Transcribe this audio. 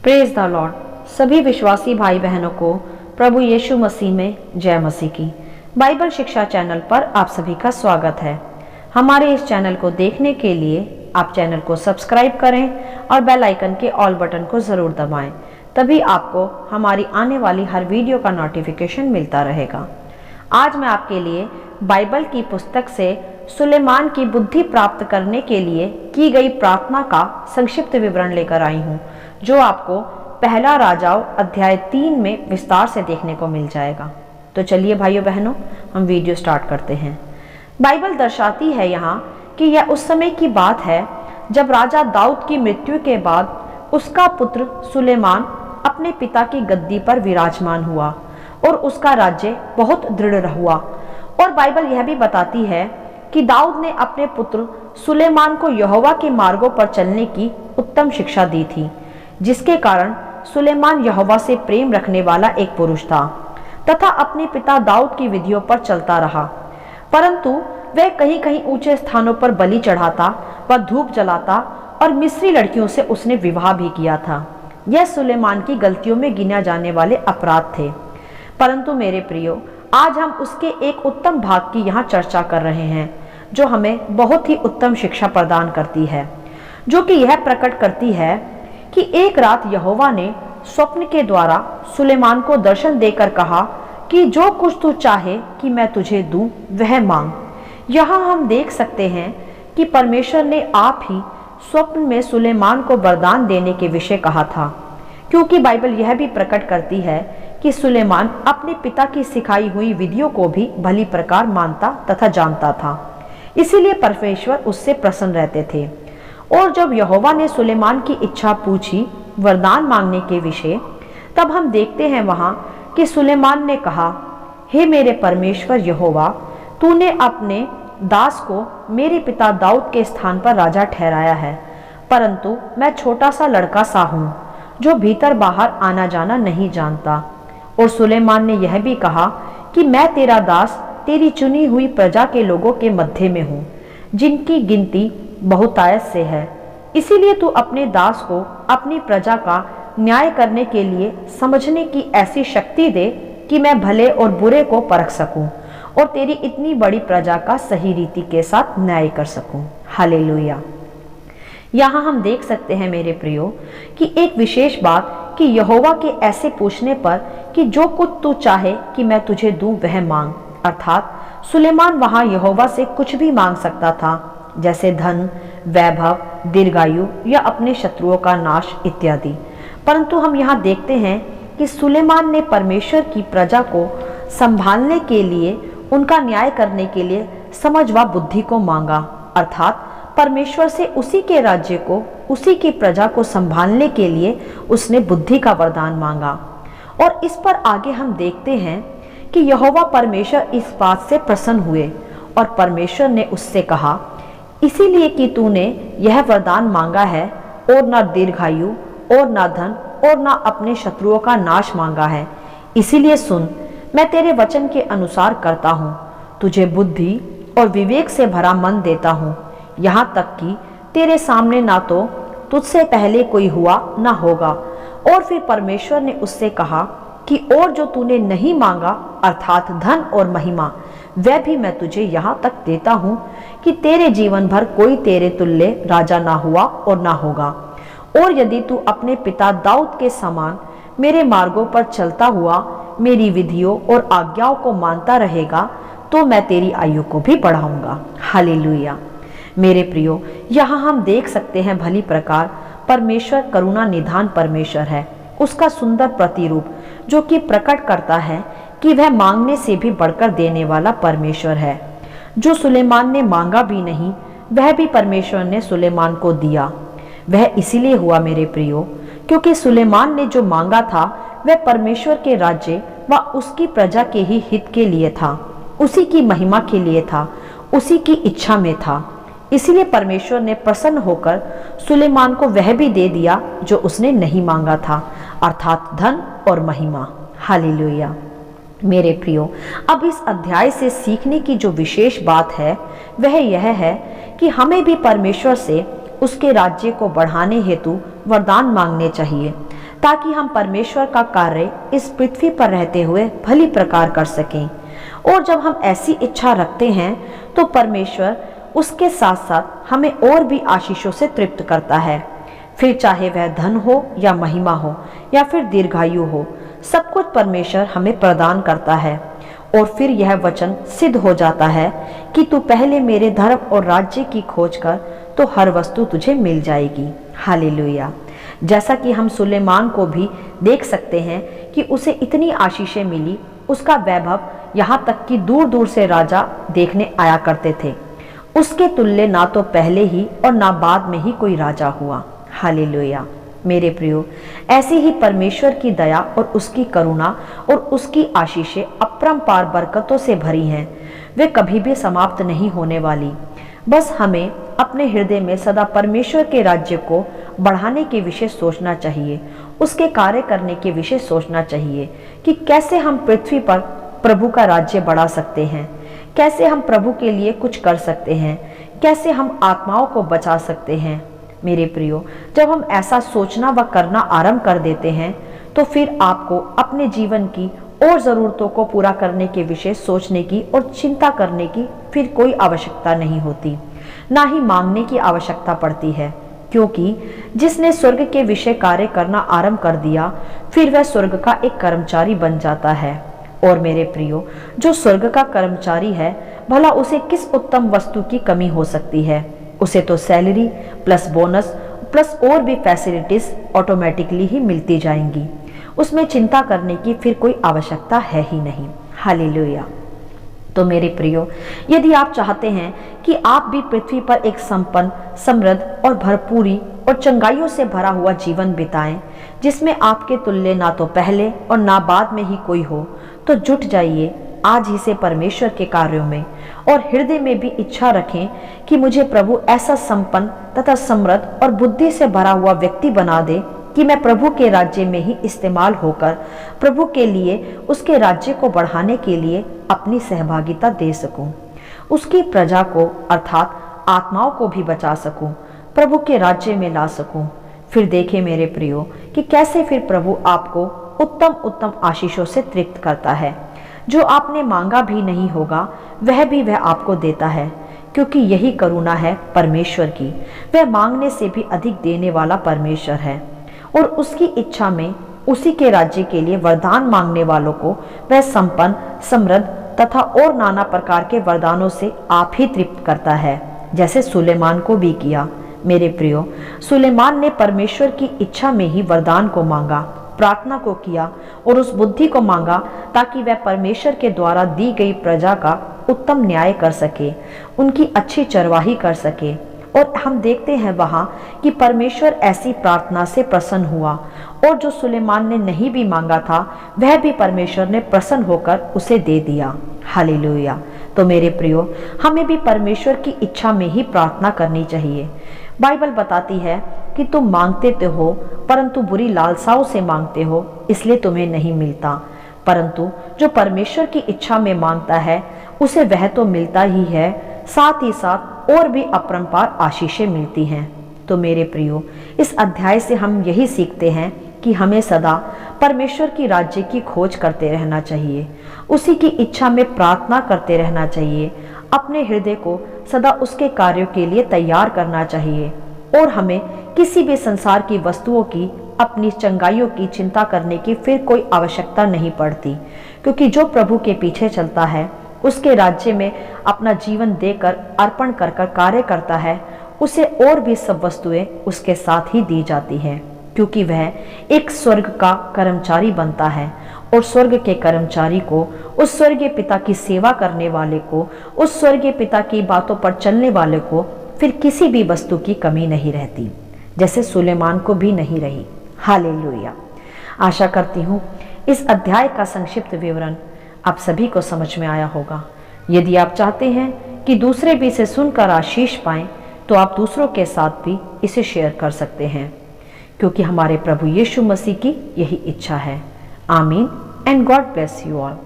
Praise the Lord. सभी विश्वासी भाई बहनों को प्रभु यीशु मसीह में जय मसीह की। बाइबल शिक्षा चैनल पर आप सभी का स्वागत है। हमारे इस चैनल को देखने के लिए आप चैनल को सब्सक्राइब करें और बेल आइकन के ऑल बटन को ज़रूर दबाएं, तभी आपको हमारी आने वाली हर वीडियो का नोटिफिकेशन मिलता रहेगा। आज मैं आपके लिए बाइबल की पुस्तक से सुलेमान की बुद्धि प्राप्त करने के लिए की गई प्रार्थना का संक्षिप्त विवरण लेकर आई हूँ, जो आपको पहला राजाओं अध्याय 3 में विस्तार से देखने को मिल जाएगा। तो चलिए भाइयों बहनों, हम वीडियो स्टार्ट करते हैं। बाइबल दर्शाती है यहाँ कि यह उस समय की बात है जब राजा दाऊद की मृत्यु के बाद उसका पुत्र सुलेमान अपने पिता की गद्दी पर विराजमान हुआ और उसका राज्य बहुत दृढ़ हुआ। और बाइबल यह भी बताती है कि दाऊद ने अपने पुत्र सुलेमान को यहोवा के मार्गों पर चलने की उत्तम शिक्षा दी थी, जिसके कारण सुलेमान यहोवा से प्रेम रखने वाला एक पुरुष था तथा अपने पिता दाऊद की विधियों पर चलता रहा। परंतु वह कहीं कहीं ऊंचे स्थानों पर बलि चढ़ाता व धूप जलाता और मिस्री लड़कियों से उसने विवाह भी किया था। यह सुलेमान की गलतियों में गिना जाने वाले अपराध थे। परंतु मेरे प्रियो, आज हम उसके एक उत्तम भाग की यहाँ चर्चा कर रहे हैं, जो हमें बहुत ही उत्तम शिक्षा प्रदान करती है, जो कि यह प्रकट करती है कि एक रात यहोवा ने स्वप्न के द्वारा सुलेमान को दर्शन देकर कहा कि जो कुछ तू चाहे कि मैं तुझे दूं वह मांग। यहाँ हम देख सकते हैं कि परमेश्वर ने आप ही स्वप्न में सुलेमान को वरदान देने के विषय कहा था, क्योंकि बाइबल यह भी प्रकट करती है कि सुलेमान अपने पिता की सिखाई हुई विधियों को भी भली प्रकार मानता तथा जानता था। इसीलिए परमेश्वर उससे प्रसन्न रहते थे। और जब यहोवा ने सुलेमान की इच्छा पूछी वरदान मांगने के विषय, तब हम देखते हैं वहां कि सुलेमान ने कहा, हे मेरे परमेश्वर यहोवा, तूने अपने दास को मेरे पिता दाऊद के स्थान पर राजा ठहराया है, परंतु मैं छोटा सा लड़का सा हूँ जो भीतर बाहर आना जाना नहीं जानता। और सुलेमान ने यह भी कहा कि मैं तेरा दास तेरी चुनी हुई प्रजा के लोगों के मध्य में हूँ, जिनकी गिनती बहुतायत से है। इसीलिए तू अपने दास को अपनी प्रजा का न्याय करने के लिए समझने की ऐसी शक्ति दे कि मैं भले और बुरे को परख सकूं और तेरी इतनी बड़ी प्रजा का सही रीति के साथ न्याय कर सकूं। हालेलुया। यहाँ हम देख सकते हैं मेरे प्रियो कि एक विशेष बात कि यहोवा के ऐसे पूछने पर कि जो कुछ तू चाहे कि मैं तुझे दूं वह मांग, अर्थात सुलेमान वहां यहोवा से कुछ भी मांग सकता था, जैसे धन, वैभव, दीर्घायु या अपने शत्रुओं का नाश इत्यादि। परंतु हम यहाँ देखते हैं कि सुलेमान ने परमेश्वर की प्रजा को संभालने के लिए, उनका न्याय करने के लिए समझ व बुद्धि को मांगा, अर्थात परमेश्वर से उसी के राज्य को, उसी की प्रजा को संभालने के लिए उसने बुद्धि का वरदान मांगा। और इस पर आगे हम देखते हैं कि यहोवा परमेश्वर इस बात से प्रसन्न हुए और परमेश्वर ने उससे कहा, इसीलिए कि तूने यह वरदान मांगा है और ना दीर्घायु और ना धन और ना अपने शत्रुओं का नाश मांगा है, इसीलिए सुन, मैं तेरे वचन के अनुसार करता हूँ। तुझे बुद्धि और विवेक से भरा मन देता हूँ, यहाँ तक कि तेरे सामने ना तो तुझसे पहले कोई हुआ ना होगा। और फिर परमेश्वर ने उससे कहा कि और जो तूने नहीं मांगा, अर्थात धन और महिमा, वह भी मैं तुझे यहाँ तक देता हूँ कि तेरे जीवन भर कोई तेरे तुल्य राजा ना हुआ और ना होगा। और यदि तू अपने पिता दाऊद के समान मेरे मार्गों पर चलता हुआ मेरी विधियों और आज्ञाओं को मानता रहेगा, तो मैं तेरी आयु को भी बढ़ाऊंगा। हालेलुया। मेरे प्रियो, यहाँ हम देख सकते हैं भली प्रकार परमेश्वर करुणा निधान परमेश्वर है, उसका सुंदर प्रतिरूप, जो कि प्रकट करता है कि वह मांगने से भी बढ़कर देने वाला परमेश्वर है। जो सुलेमान ने मांगा भी नहीं, वह भी परमेश्वर ने सुलेमान को दिया। वह इसीलिए हुआ मेरे प्रियो, क्योंकि सुलेमान ने जो मांगा था वह परमेश्वर के राज्य व उसकी प्रजा के ही हित के लिए था, उसी की महिमा के लिए था, उसी की इच्छा में था। इसीलिए परमेश्वर ने प्रसन्न होकर सुलेमान को वह भी दे दिया जो उसने नहीं मांगा था, अर्थात धन और महिमा। हालेलुया। मेरे प्रियो, अब इस अध्याय से सीखने की जो विशेष बात है वह यह है कि हमें भी परमेश्वर से उसके राज्य को बढ़ाने हेतु वरदान मांगने चाहिए, ताकि हम परमेश्वर का कार्य इस पृथ्वी पर रहते हुए भली प्रकार कर सकें। और जब हम ऐसी इच्छा रखते हैं तो परमेश्वर उसके साथ साथ हमें और भी आशीषों से तृप्त करता है। फिर चाहे वह धन हो या महिमा हो या फिर दीर्घायु हो, सब कुछ परमेश्वर हमें प्रदान करता है। और फिर यह वचन सिद्ध हो जाता है कि तू पहले मेरे धर्म और राज्य की खोज कर, तो हर वस्तु तुझे मिल जाएगी। हालेलुया। जैसा कि हम सुलेमान को भी देख सकते हैं कि उसे इतनी आशीषें मिली, उसका वैभव यहाँ तक कि दूर दूर से राजा देखने आया करते थे। उसके तुल्य ना तो पहले ही और ना बाद में ही कोई राजा हुआ। हालेलुया। मेरे प्रियो, ऐसी ही परमेश्वर की दया और उसकी करुणा और उसकी आशीषें अपरंपार बरकतों से भरी हैं। वे कभी भी समाप्त नहीं होने वाली। बस हमें अपने हृदय में सदा परमेश्वर के राज्य को बढ़ाने के विषय सोचना चाहिए, उसके कार्य करने के विषय सोचना चाहिए कि कैसे हम पृथ्वी पर प्रभु का राज्य बढ़ा सकते हैं, कैसे हम प्रभु के लिए कुछ कर सकते हैं, कैसे हम आत्माओं को बचा सकते हैं। मेरे प्रियो, जब हम ऐसा सोचना व करना आरंभ कर देते हैं तो फिर आपको अपने जीवन की और ज़रूरतों को पूरा करने के विषय सोचने की और चिंता करने की फिर कोई आवश्यकता नहीं होती, ना ही मांगने की आवश्यकता पड़ती है। क्योंकि जिसने स्वर्ग के विषय कार्य करना आरंभ कर दिया, फिर वह स्वर्ग का एक कर्मचारी बन जाता है। और मेरे प्रियो, जो स्वर्ग का कर्मचारी है, भला उसे किस उत्तम वस्तु की कमी हो सकती है? उसे तो सैलरी प्लस बोनस प्लस और भी फैसिलिटीज ऑटोमेटिकली ही मिलती जाएंगी। उसमें चिंता करने की फिर कोई आवश्यकता है ही नहीं। हालेलुया। तो मेरे प्रियो, यदि आप चाहते हैं कि आप भी पृथ्वी पर एक संपन्न, समृद्ध और भरपूरी और चंगाइयों से भरा हुआ जीवन बिताएं, जिसमें आपके तुल्य ना तो पहले और ना बाद में ही कोई हो, तो जुट जाइए आज ही से परमेश्वर के कार्यों में और हृदय में भी इच्छा रखें कि मुझे प्रभु ऐसा संपन्न तथा समृद्ध और बुद्धि से भरा हुआ व्यक्ति बना दे कि मैं प्रभु के राज्य में ही इस्तेमाल होकर प्रभु के लिए, उसके राज्य को बढ़ाने के लिए अपनी सहभागिता दे सकूं, उसकी प्रजा को अर्थात आत्माओं को भी बचा सकूं, प्रभु के राज्य में ला सकूं। फिर देखें मेरे प्रियो कि कैसे फिर प्रभु आपको उत्तम उत्तम आशीषों से तृप्त करता है। जो आपने मांगा भी नहीं होगा वह आपको देता है, क्योंकि यही करुणा है परमेश्वर की। वह मांगने से भी अधिक देने वाला परमेश्वर है और उसकी इच्छा में उसी के राज्य के लिए वरदान मांगने वालों को वह संपन्न, समृद्ध तथा और नाना प्रकार के वरदानों से आप ही तृप्त करता है, जैसे सुलेमान को भी किया। मेरे प्रियो, सुलेमान ने परमेश्वर की इच्छा में ही वरदान को मांगा, प्रार्थना को किया और उस बुद्धि को मांगा ताकि वह परमेश्वर के द्वारा दी गई प्रजा का उत्तम न्याय कर सके, उनकी अच्छी चरवाही कर सके। और हम देखते हैं वहां कि परमेश्वर ऐसी प्रार्थना से प्रसन्न हुआ और जो सुलेमान ने नहीं भी मांगा था वह भी परमेश्वर ने प्रसन्न होकर उसे दे दिया। हालेलुया। तो मेरे प्रियो, हमें भी परमेश्वर की इच्छा में ही प्रार्थना करनी चाहिए। बाइबल बताती है कि तुम मांगते तो हो परंतु बुरी लालसाओं से मांगते हो, इसलिए तुम्हें नहीं मिलता। परंतु जो परमेश्वर की इच्छा में मांगता है उसे वह तो मिलता ही है, साथ ही साथ और भी अपरंपार आशीषें मिलती हैं। तो मेरे प्रियो, इस अध्याय से हम यही सीखते हैं कि हमें सदा परमेश्वर की राज्य की खोज करते रहना चाहिए, उसी की इच्छा में प्रार्थना करते रहना चाहिए, अपने हृदय को सदा उसके कार्यों के लिए तैयार करना चाहिए और हमें किसी भी संसार की वस्तुओं की, अपनी चंगाइयों की चिंता करने की फिर कोई आवश्यकता नहीं पड़ती, क्योंकि जो प्रभु के पीछे चलता है, उसके राज्य में अपना जीवन देकर अर्पण कर कर कार्य करता है, उसे और भी सब वस्तुएं उसके साथ ही दी जाती हैं, क्योंकि वह एक स्वर्ग का कर्मचारी बनता है और स्वर्ग के कर्मचारी को, उस स्वर्गीय पिता की सेवा करने वाले को, उस स्वर्गीय पिता की बातों पर चलने वाले को फिर किसी भी वस्तु की कमी नहीं रहती, जैसे सुलेमान को भी नहीं रही। हालेलुया। आशा करती हूँ इस अध्याय का संक्षिप्त विवरण आप सभी को समझ में आया होगा। यदि आप चाहते हैं कि दूसरे भी इसे सुनकर आशीष पाएं, तो आप दूसरों के साथ भी इसे शेयर कर सकते हैं, क्योंकि हमारे प्रभु यीशु मसीह की यही इच्छा है। आमीन and God bless you all.